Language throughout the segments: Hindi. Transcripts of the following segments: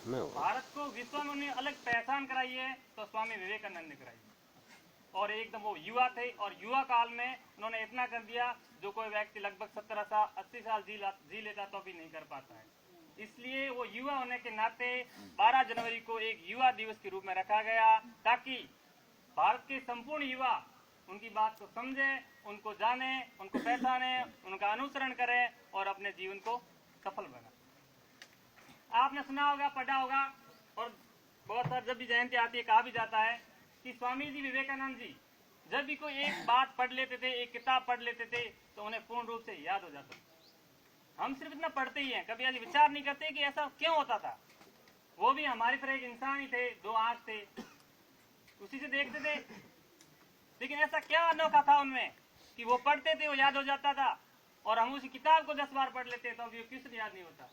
भारत को विश्व में उन्हें अलग पहचान कराई है तो स्वामी विवेकानंद ने कराई। और एकदम वो युवा थे और युवा काल में उन्होंने इतना कर दिया जो कोई व्यक्ति लगभग 70 साल 80 साल जी लेता तो भी नहीं कर पाता है। इसलिए वो युवा होने के नाते 12 जनवरी को एक युवा दिवस के रूप में रखा गया ताकि भारत के संपूर्ण युवा उनकी बात को समझे, उनको जाने, उनको पहचाने, उनका अनुसरण करें और अपने जीवन को सफल बनाए। आपने सुना होगा, पढ़ा होगा और बहुत सार जब भी जयंती आती है कहा भी जाता है कि स्वामी जी विवेकानंद जी जब भी कोई एक बात पढ़ लेते थे, एक किताब पढ़ लेते थे तो उन्हें पूर्ण रूप से याद हो जाता। हम सिर्फ इतना पढ़ते ही हैं, कभी ऐसे विचार नहीं करते कि ऐसा क्यों होता था। वो भी हमारी तरह एक इंसान ही थे, 2 आंख थे, उसी से देखते थे, लेकिन ऐसा क्या अनोखा था उनमें कि वो पढ़ते थे वो याद हो जाता था और हम उसी किताब को 10 बार पढ़ लेते तो अभी क्वेश्चन याद नहीं होता।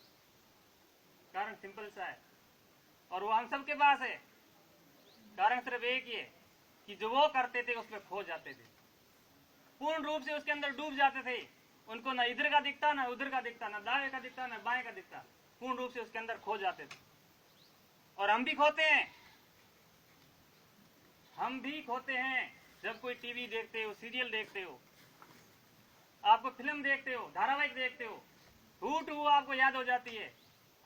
कारण सिंपल सा है और वो हम सबके पास है। कारण सिर्फ एक ही है कि जो वो करते थे उसमें खो जाते थे, पूर्ण रूप से उसके अंदर डूब जाते थे। उनको ना इधर का दिखता, ना उधर का दिखता, ना दाएं का दिखता, ना बाएं का दिखता, पूर्ण रूप से उसके अंदर खो जाते थे। और हम भी खोते हैं, हम भी खोते हैं जब कोई टीवी देखते हो, सीरियल देखते हो, आपको फिल्म देखते हो, धारावाहिक देखते हो, हूट आपको याद हो जाती है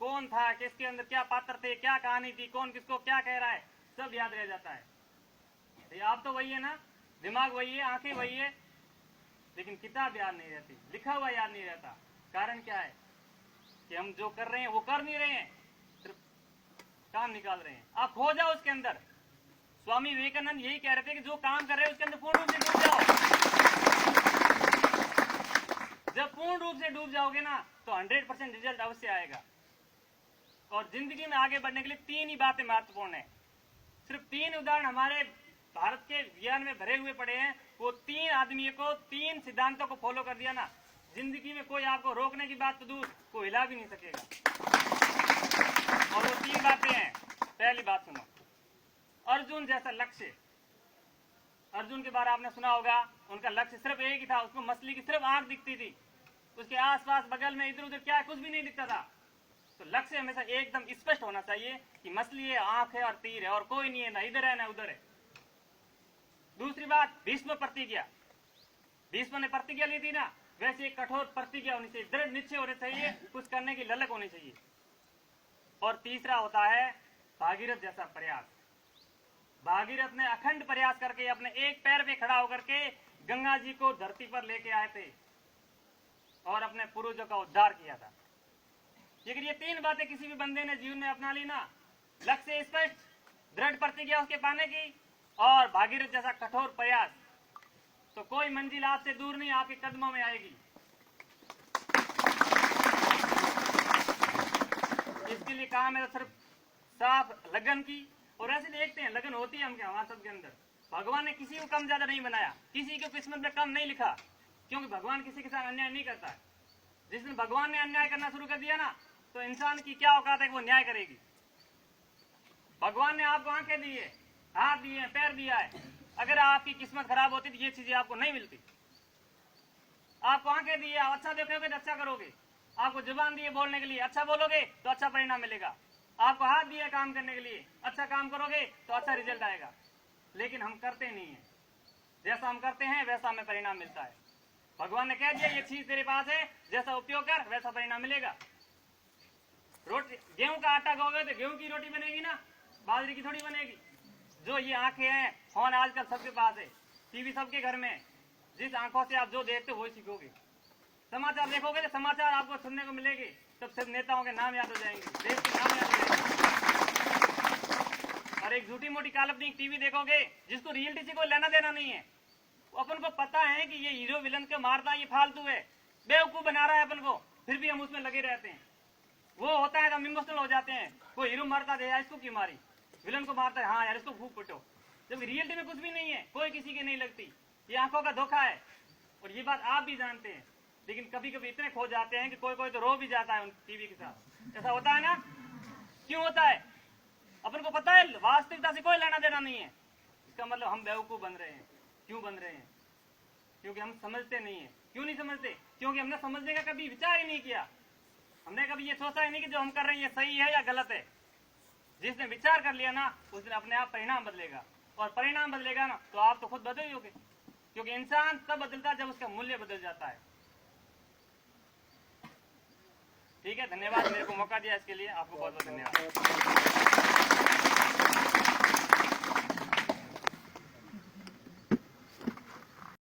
कौन था, किसके अंदर क्या पात्र थे, क्या कहानी थी, कौन किसको क्या कह रहा है, सब याद रह जाता है। आप तो वही है ना, दिमाग वही है, आंखें वही है, लेकिन किताब याद नहीं रहती, लिखा हुआ याद नहीं रहता। कारण क्या है कि हम जो कर रहे हैं वो कर नहीं रहे हैं, सिर्फ काम निकाल रहे हैं। आप खो जाओ उसके अंदर। स्वामी विवेकानंद यही कह रहे थे कि जो काम कर रहे हैं उसके अंदर पूर्ण रूप से डूब जाओ। जब पूर्ण रूप से डूब जाओगे ना तो 100% रिजल्ट अवश्य आएगा। और जिंदगी में आगे बढ़ने के लिए 3 ही बातें महत्वपूर्ण है। सिर्फ 3 उदाहरण हमारे भारत के ज्ञान में भरे हुए पड़े हैं। वो 3 आदमी को 3 सिद्धांतों को फॉलो कर दिया ना, जिंदगी में कोई आपको रोकने की बात तो दूर, कोई हिला भी नहीं सकेगा। और वो 3 बातें हैं। पहली बात सुनो, अर्जुन जैसा लक्ष्य। अर्जुन के बारे में आपने सुना होगा, उनका लक्ष्य सिर्फ एक ही था, उसको मछली की सिर्फ आंख दिखती थी, उसके आसपास बगल में इधर उधर क्या कुछ भी नहीं दिखता था। तो लक्ष्य हमेशा एकदम स्पष्ट होना चाहिए कि मछली है, आंख है और तीर है और कोई नहीं है, ना इधर है ना उधर है। दूसरी बात, भीष्म प्रतिज्ञा। भीष्म ने प्रतिज्ञा ली थी ना, वैसे एक कठोर प्रतिज्ञा होनी चाहिए, दृढ़ निश्चय होने चाहिए, कुछ करने की ललक होनी चाहिए। और तीसरा होता है भागीरथ जैसा प्रयास। भागीरथ ने अखंड प्रयास करके अपने एक पैर पे खड़ा होकर के गंगा जी को धरती पर लेके आए थे और अपने पूर्वजों का उद्धार किया था। लेकिन ये 3 बातें किसी भी बंदे ने जीवन में अपना ली ना, लक्ष्य स्पष्ट, दृढ़ प्रतिज्ञा उसके पाने की और भागीरथ जैसा कठोर प्रयास, तो कोई मंजिल आपसे दूर नहीं, आपके कदमों में आएगी। इसके लिए काम है सिर्फ साफ लगन की। और ऐसे देखते हैं लगन होती है हम क्या हमारे सबके अंदर। भगवान ने किसी को कम ज्यादा नहीं बनाया, किसी को किस्मत में कम नहीं लिखा, क्योंकि भगवान किसी के साथ अन्याय नहीं करता है। जिस दिन भगवान ने अन्याय करना शुरू कर दिया ना तो इंसान की क्या औकात है कि वो न्याय करेगी। भगवान ने आपको आंखें दी है, हाथ दिए हैं, पैर दिया है। अगर आपकी किस्मत खराब होती तो ये चीजें आपको नहीं मिलती। आपको आंखें दी है, आप अच्छा देखोगे तो अच्छा करोगे। आपको जुबान दी है बोलने के लिए, अच्छा बोलोगे तो अच्छा परिणाम मिलेगा। आपको हाथ दिया काम करने के लिए, अच्छा काम करोगे तो अच्छा रिजल्ट आएगा। लेकिन हम करते नहीं है, जैसा हम करते हैं वैसा हमें परिणाम मिलता है। भगवान ने कह दिया ये चीज तेरे पास है, जैसा उपयोग कर वैसा परिणाम मिलेगा। रोटी, गेहूं का आटा खाओगे तो गेहूं की रोटी बनेगी ना, बाजरे की थोड़ी बनेगी। जो ये आंखें हैं, फोन आजकल सबके पास है, टीवी सबके घर में, जिस आंखों से आप जो देखते हो वही सीखोगे। समाचार देखोगे तो समाचार आपको सुनने को मिलेंगे, तब सिर्फ नेताओं के नाम याद हो जाएंगे, देश के नाम याद हो जाएंगे। और एक झूठी मोटी काल्पनिक टीवी देखोगे जिसको रियलिटी से कोई लेना देना नहीं है। अपन को पता है कि ये हीरो विलन को मारना ये फालतू है, बेवकूफ बना रहा है अपन को, फिर भी हम उसमें लगे रहते हैं। वो होता है तो हम इमोशनल हो जाते हैं, कोई हीरो मारता है यार इसको क्यों मारी, विलन को मारता है हाँ यार इसको फूक पिटो, जब रियलिटी में कुछ भी नहीं है, कोई किसी की नहीं लगती। ये आंखों का धोखा है और ये बात आप भी जानते हैं। लेकिन कभी कभी इतने खो जाते हैं कि कोई कोई तो रो भी जाता है उन टीवी के साथ। ऐसा होता है ना, क्यों होता है? अपन को पता है वास्तविकता से कोई लेना देना नहीं है। इसका मतलब हम बेवकूफ बन रहे हैं। क्यों बन रहे हैं? क्योंकि हम समझते नहीं है। क्यों नहीं समझते? क्योंकि हमने समझने का कभी विचार ही नहीं किया। हमने कभी ये सोचा ही नहीं कि जो हम कर रहे हैं ये सही है या गलत है। जिसने विचार कर लिया ना उसने अपने आप परिणाम बदलेगा, और परिणाम बदलेगा ना तो आप तो खुद बदल होगे, क्योंकि इंसान तब बदलता है जब उसका मूल्य बदल जाता है। ठीक है, धन्यवाद मेरे को मौका दिया इसके लिए, आपको बहुत बहुत धन्यवाद।